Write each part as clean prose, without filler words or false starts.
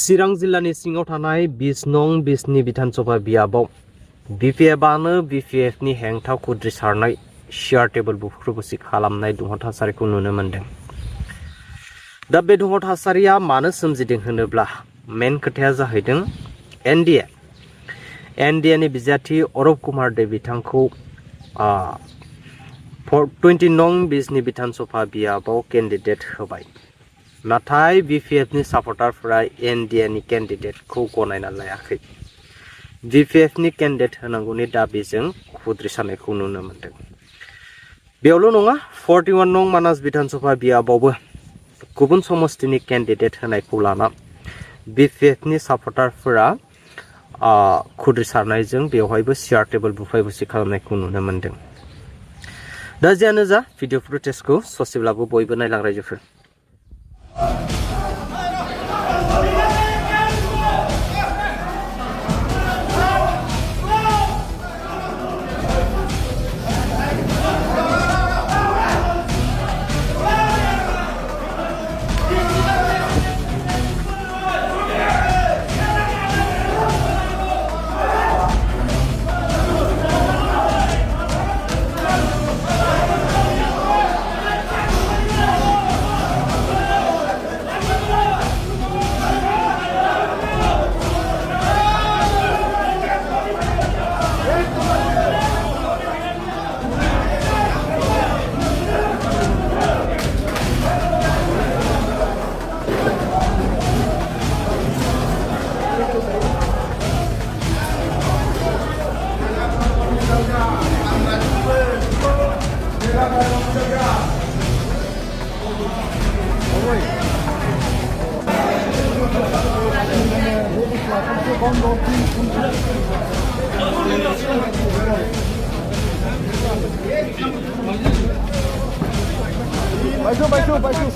चिरां जिल्लानि सिङाव थानाय 20 नं बिसनि बिधानसभा बियाबाव बिपिएफआनो बिपिएफनि हेंथा खुद्रिसारनाय सियार टेबोल बुख्रुबुसि खालामनाय दुंहाव थासारिखौ नुनो मोन्दों। दा बे दुंहाव थासारिया मानो सोमजिदों होनोब्ला मेन खोथाया जाहैदों एनडिएनि बिजाथि अरब कुमार दे बिथांखौ 20 नं बिसनि बिधानसभा बियाबाव केन्डिडेट होबाय। नाथाय बिपिएफनि सापर्टारफोरा एनडिएनि केन्डिडेटखौ गनायना लायाखै। बिपिएफनि केन्डिडेट होनांगौनि दाबिजों खुद्रिसारनायखौ नुनो मोन्दों। बेयावल' नङा, 41 नं मानास बिधानसभा बियाबावबो गुबुन समस्तिनि केन्डिडेट होनायखौ लाना बिपिएफनि सापर्टारफोरा खुद्रिसारनायजों बेवहायबो सियार टेबोल बुफाय बुसि खालामनायखौ नुनो मोन्दों। दा जियानो जा, भिडिअ प्रुटेस्टखौ ससेब्लाबो बयबो नायलां रायजोफोर। Baixou.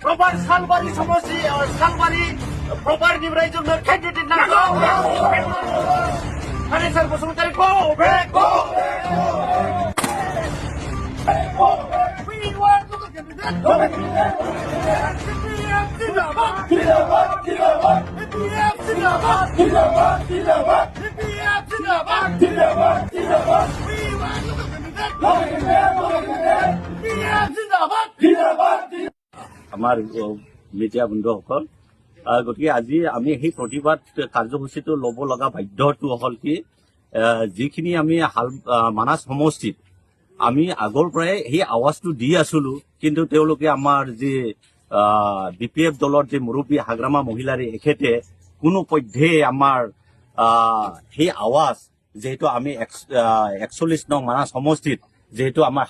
Proper Salbari Somosi or Salbari proper Nibrajum candidate now. And it's a go back. We want to look at that. আমাৰ মিডিয়া বন্ধুসকল, গতিকে আজি আমি সেই প্ৰতিবাদ কাৰ্যসূচীটো ল'ব লগা বাধ্যটো হ'ল কি, যিখিনি আমি মানাস সমষ্টিত আমি আগৰ পৰাই সেই আৱাজটো দি আছিলো, কিন্তু তেওঁলোকে আমাৰ যি বিপিএফ দলৰ যি মুৰব্বী হাগ্ৰামা মহিলাৰ এখেতে কোনো পধ্যে আমাৰ সেই আৱাজ, যেহেতু আমি 41 নং মানাস সমষ্টিত যেহেতু আমাৰ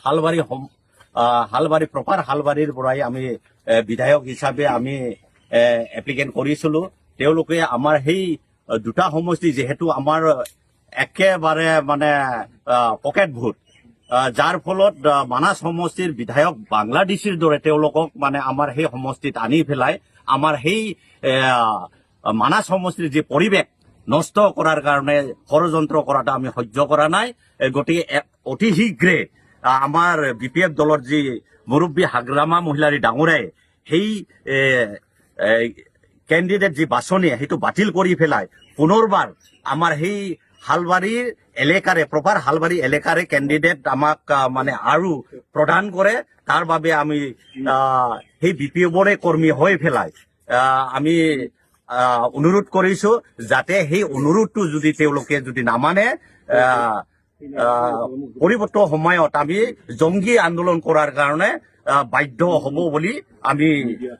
হালবাৰী প্ৰপাৰ হালবাৰীৰ পৰাই আমি বিধায়ক হিচাপে আমি এপ্লিকেণ্ট কৰিছিলো, তেওঁলোকে আমাৰ সেই দুটা সমষ্টি যেহেতু আমাৰ একেবাৰে মানে পকেট ভোট, যাৰ ফলত মানাস সমষ্টিৰ বিধায়ক বাংলাদেশীৰ দৰে তেওঁলোকক মানে আমাৰ সেই সমষ্টিত আনি পেলাই আমাৰ সেই মানাস সমষ্টিৰ যি পৰিৱেশ নষ্ট কৰাৰ কাৰণে ষড়যন্ত্ৰ কৰাটো আমি সহ্য কৰা নাই। গতিকে অতি শীঘ্ৰে আমাৰ BPF দলৰ যি মুৰব্বী হাগ্ৰামা মহিলাৰী ডাঙৰে সেই কেণ্ডিডেট যি বাছনি সেইটো বাতিল কৰি পেলাই পুনৰবাৰ আমাৰ সেই হালবাৰীৰ এলেকাৰে প্ৰপাৰ হালবাৰী এলেকাৰে কেণ্ডিডেট আমাক মানে আৰু প্ৰদান কৰে তাৰ বাবে আমি সেই BPFৰে কৰ্মী হৈ পেলাই আমি অনুৰোধ কৰিছো যাতে সেই অনুৰোধটো যদি তেওঁলোকে যদি নামানে পৰিৱৰ্তন সময়ত আমি জংগী আন্দোলন কৰাৰ কাৰণে বাধ্য হ'ব বুলি আমি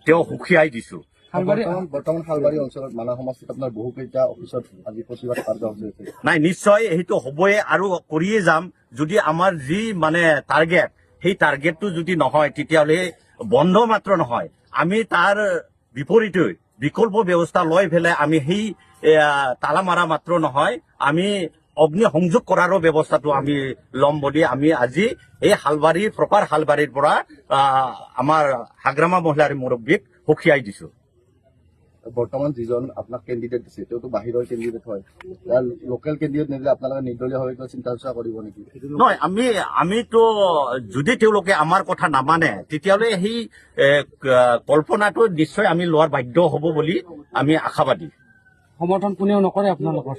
তেওঁ সুখিয়াই দিছো বৰ্তমান হালবাৰী অঞ্চলত মানাহ সমষ্টিত আপোনাৰ বহুকেইটা অফিচত আজি প্ৰতিবাদ কাৰ্যসূচী হৈছে নাই নিশ্চয় সেইটো হ'বই আৰু কৰিয়ে যাম যদি আমাৰ যি মানে টাৰ্গেট সেই টাৰ্গেটটো যদি নহয় তেতিয়াহ'লে বন্ধ মাত্ৰ নহয় আমি তাৰ বিপৰীতে বিকল্প ব্যৱস্থা লৈ পেলাই আমি সেই তালা মাৰা মাত্ৰ নহয় আমি অগ্নি সংযোগ কৰাৰো ব্যৱস্থাটো আমি ল'ম বুলি আমি আজি এই হালবাৰীৰ প্ৰপাৰ হালবাৰীৰ পৰা আমাৰ হাগ্ৰামা মহিলাৰ মুৰব্বীক সুখিয়াই দিছো বৰ্তমান যিজন আপোনাক কেণ্ডিডেট দিছে তেওঁতো বাহিৰৰ কেণ্ডিডেট হয় লোকেল কেণ্ডিডেট নিদিলে আপোনালোকে নিৰ্দলীয়ভাৱে কিবা চিন্তা চৰ্চা কৰিব নেকি নহয় আমিতো যদি তেওঁলোকে আমাৰ কথা নামানে তেতিয়াহ'লে সেই কল্পনাটো নিশ্চয় আমি লোৱাৰ বাধ্য হ'ব বুলি আমি আশাবাদী সমৰ্থন কোনেও নকৰে আপোনালোকৰ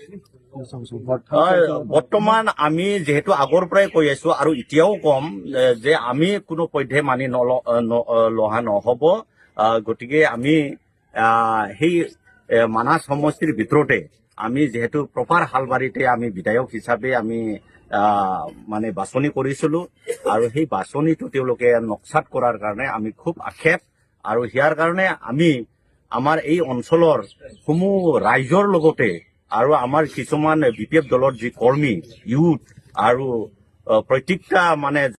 বৰ্তমান আমি যিহেতু আগৰ পৰাই কৈ আছো আৰু এতিয়াও কম যে আমি কোনো পধ্যে মানি লোৱা নহ'ব গতিকে আমি সেই মানাহ সমষ্টিৰ ভিতৰতে আমি যিহেতু প্ৰপাৰ হালবাৰীতে আমি বিধায়ক হিচাপে আমি মানে বাছনি কৰিছিলো আৰু সেই বাছনিটো তেওঁলোকে নক্সাত কৰাৰ কাৰণে আমি খুব আক্ষেপ আৰু ইয়াৰ কাৰণে আমি আমাৰ এই অঞ্চলৰ সমূহ ৰাইজৰ লগতে আৰু আমাৰ কিছুমান BPF দলৰ যি কৰ্মী ইউথ আৰু প্ৰত্যেকটা মানে